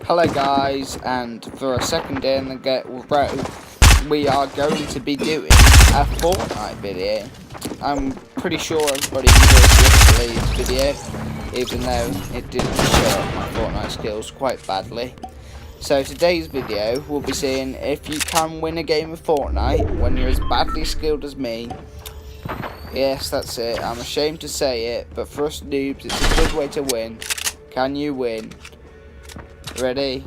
Hello guys, and for a second day in the row, we are going to be doing a Fortnite video. I'm pretty sure everybody enjoyed yesterday's video, even though it did show up my Fortnite skills quite badly. So today's video, we'll be seeing if you can win a game of Fortnite when you're as badly skilled as me. Yes, that's it. I'm ashamed to say it, but for us noobs, it's a good way to win. Can you win? Ready?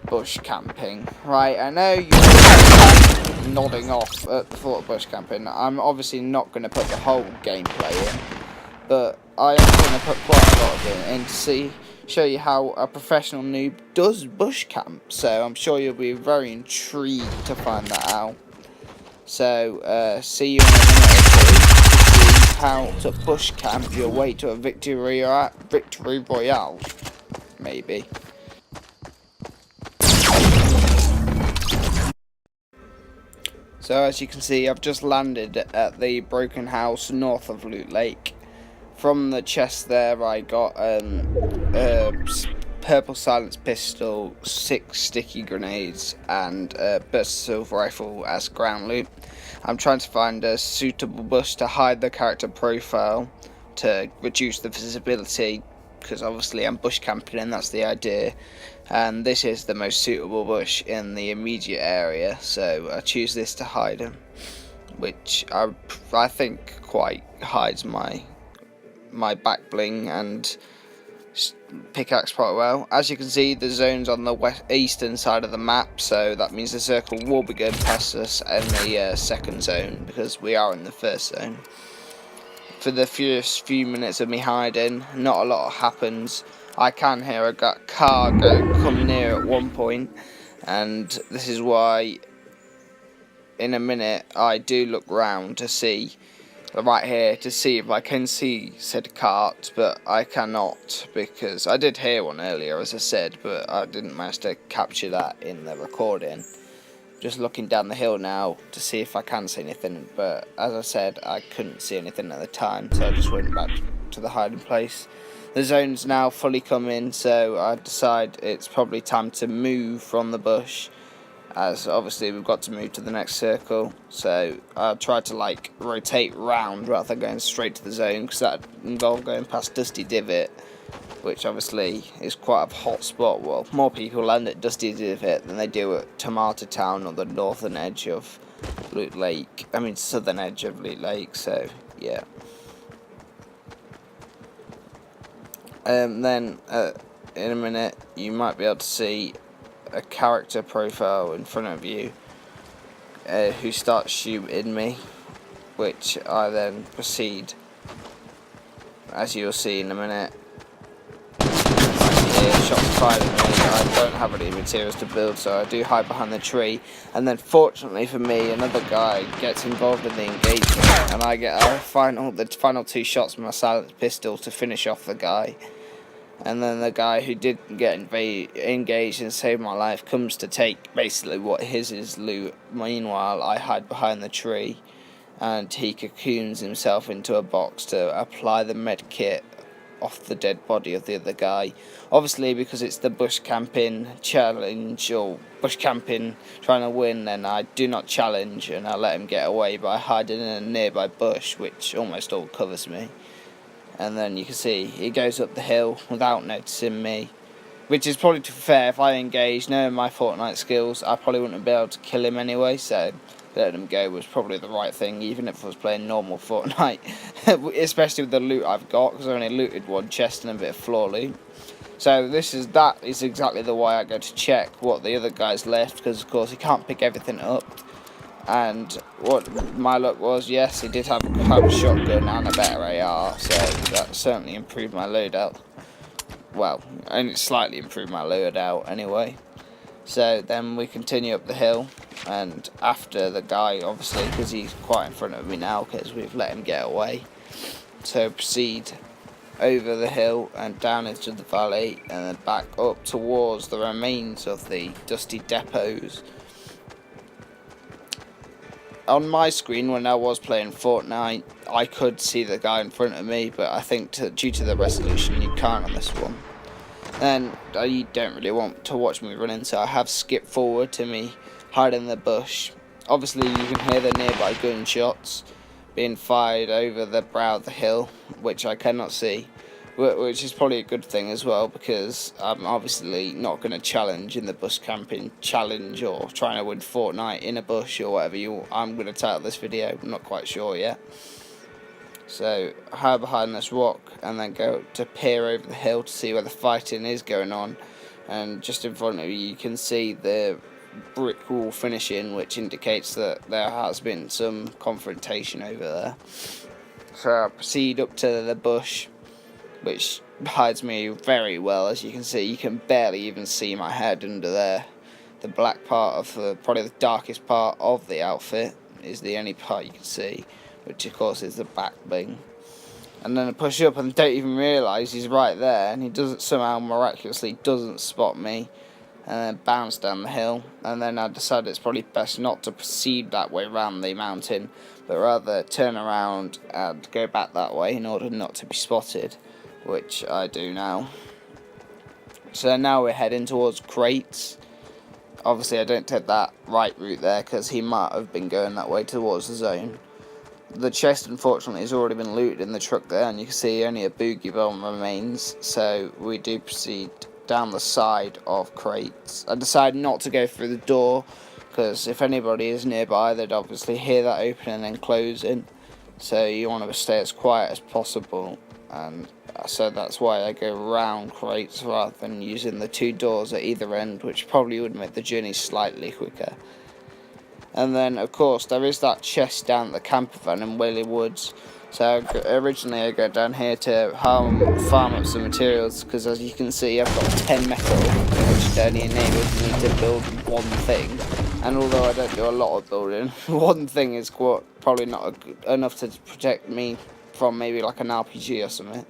Bush camping. Right, I know you're nodding off at the thought of bush camping. I'm obviously not going to put the whole gameplay in, but I am going to put quite a lot of it in to show you how a professional noob does bush camp. So I'm sure you'll be very intrigued to find that out. So see you in a minute or two to see how to bush camp your way to a victory royale, maybe. So as you can see, I've just landed at the broken house north of Loot Lake. From the chest there, I got a purple silence pistol, 6 sticky grenades, and a burst assault rifle as ground loot. I'm trying to find a suitable bush to hide the character profile to reduce the visibility, because obviously I'm bush camping and that's the idea. And this is the most suitable bush in the immediate area, so I choose this to hide him, which I think quite hides my back bling and pickaxe quite well. As you can see, the zone's on the eastern side of the map, so that means the circle will be going past us in the second zone, because we are in the first zone. For the first few minutes of me hiding, not a lot happens. I can hear a car come near at one point, and this is why in a minute I do look round to see, right here, to see if I can see said cart, but I cannot, because I did hear one earlier, as I said, but I didn't manage to capture that in the recording. Just looking down the hill now to see if I can see anything, but as I said, I couldn't see anything at the time, so I just went back to the hiding place. The zone's now fully come in, so I decide it's probably time to move from the bush, as obviously we've got to move to the next circle. So I try to rotate round rather than going straight to the zone, because that involved going past Dusty Divot, which obviously is quite a hot spot. Well, more people land at Dusty Divot than they do at Tomato Town or the northern edge of Loot Lake. I mean southern edge of Loot Lake, so yeah. Then in a minute you might be able to see a character profile in front of you who starts shooting me, which I then proceed, as you'll see in a minute. Shots fired at me. I don't have any materials to build, so I do hide behind the tree, and then fortunately for me, another guy gets involved in the engagement, and I get the final 2 shots with my silenced pistol to finish off the guy. And then the guy who did get engaged and save my life comes to take basically what is loot. Meanwhile, I hide behind the tree, and he cocoons himself into a box to apply the med kit off the dead body of the other guy. Obviously, because it's the bush camping challenge, or bush camping trying to win, then I do not challenge and I let him get away by hiding in a nearby bush, which almost all covers me. And then you can see he goes up the hill without noticing me, which is probably fair. If I engaged, knowing my Fortnite skills, I probably wouldn't be able to kill him anyway, so letting him go was probably the right thing, even if I was playing normal Fortnite, especially with the loot I've got, because I only looted 1 chest and a bit of floor loot. So that is exactly the way I go to check what the other guy's left, because of course he can't pick everything up. And what my luck was, yes, he did have a shotgun and a better AR, so that certainly improved my loadout. Well, only slightly improved my loadout anyway. So then we continue up the hill, and after the guy, obviously, because he's quite in front of me now, because we've let him get away. So proceed over the hill and down into the valley, and then back up towards the remains of the Dusty Depots. On my screen, when I was playing Fortnite, I could see the guy in front of me, but I think due to the resolution, you can't on this one. And you don't really want to watch me running, so I have skipped forward to me hiding in the bush. Obviously you can hear the nearby gunshots being fired over the brow of the hill, which I cannot see, which is probably a good thing as well, because I'm obviously not going to challenge in the bush camping challenge or trying to win Fortnite in a bush or whatever I'm going to title this video. I'm not quite sure yet. So hide behind this rock and then go to peer over the hill to see where the fighting is going on, and just in front of you can see the brick wall finishing, which indicates that there has been some confrontation over there. So I proceed up to the bush, which hides me very well. As you can see, you can barely even see my head under there. The black part of probably the darkest part of the outfit is the only part you can see, which of course is the back bling. And then I push up and don't even realise he's right there, and he doesn't somehow miraculously doesn't spot me, and then bounce down the hill. And then I decided it's probably best not to proceed that way around the mountain, but rather turn around and go back that way in order not to be spotted, which I do now. So now we're heading towards crates. Obviously I don't take that right route there because he might have been going that way towards the zone. The chest unfortunately has already been looted in the truck there, and you can see only a boogie bomb remains, so we do proceed down the side of crates. I decided not to go through the door because if anybody is nearby they'd obviously hear that opening and closing, so you want to stay as quiet as possible, and so that's why I go around crates rather than using the two doors at either end, which probably would make the journey slightly quicker. And then of course there is that chest down at the camper van in Whaley Woods. So originally I go down here to farm up some materials, because as you can see I've got 10 metal, which only enables me to build one thing. And although I don't do a lot of building, one thing is probably not enough to protect me from maybe like an RPG or something.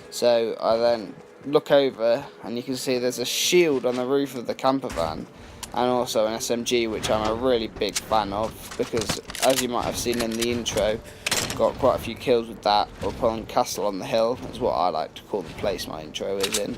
So I then look over and you can see there's a shield on the roof of the camper van, and also an SMG, which I'm a really big fan of, because as you might have seen in the intro, got quite a few kills with that up on Castle on the Hill, is what I like to call the place my intro is in.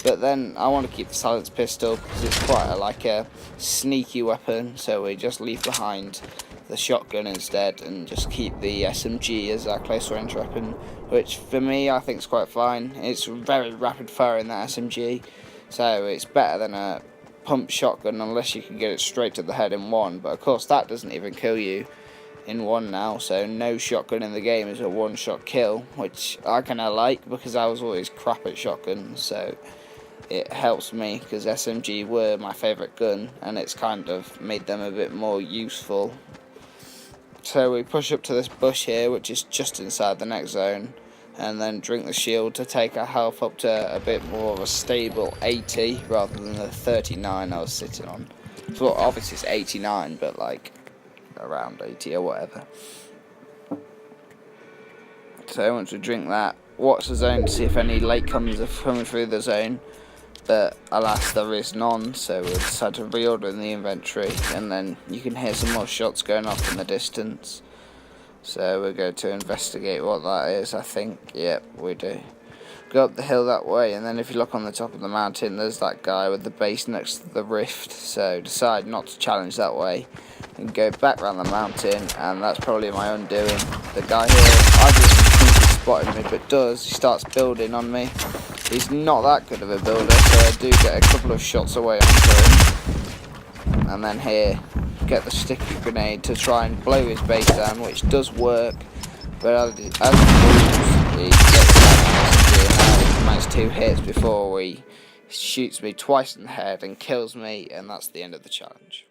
But then I want to keep the silenced pistol because it's quite a sneaky weapon, so we just leave behind the shotgun instead and just keep the SMG as our close range weapon, which for me I think is quite fine. It's very rapid fire in that SMG, so it's better than a pump shotgun unless you can get it straight to the head in one, but of course that doesn't even kill you in one now, so no shotgun in the game is a one-shot kill, which I kinda like because I was always crap at shotguns, so it helps me because SMG were my favourite gun and it's kind of made them a bit more useful. So we push up to this bush here, which is just inside the next zone, and then drink the shield to take our health up to a bit more of a stable 80 rather than the 39 I was sitting on. So obviously it's 89, but like around 80 or whatever. So once we drink that, watch the zone to see if any latecomers are coming through the zone, but alas there is none, so we'll decide to reorder in the inventory, and then you can hear some more shots going off in the distance. So we're going to investigate what that is, I think. Yep, we do. Go up the hill that way, and then if you look on the top of the mountain, there's that guy with the base next to the rift, so decide not to challenge that way and go back around the mountain, and that's probably my undoing. The guy here, I just think he spotted me, but he starts building on me. He's not that good of a builder, so I do get a couple of shots away onto him. And then here, get the sticky grenade to try and blow his base down, which does work, but as he moves, he gets that, and he managed 2 hits before he shoots me twice in the head and kills me, and that's the end of the challenge.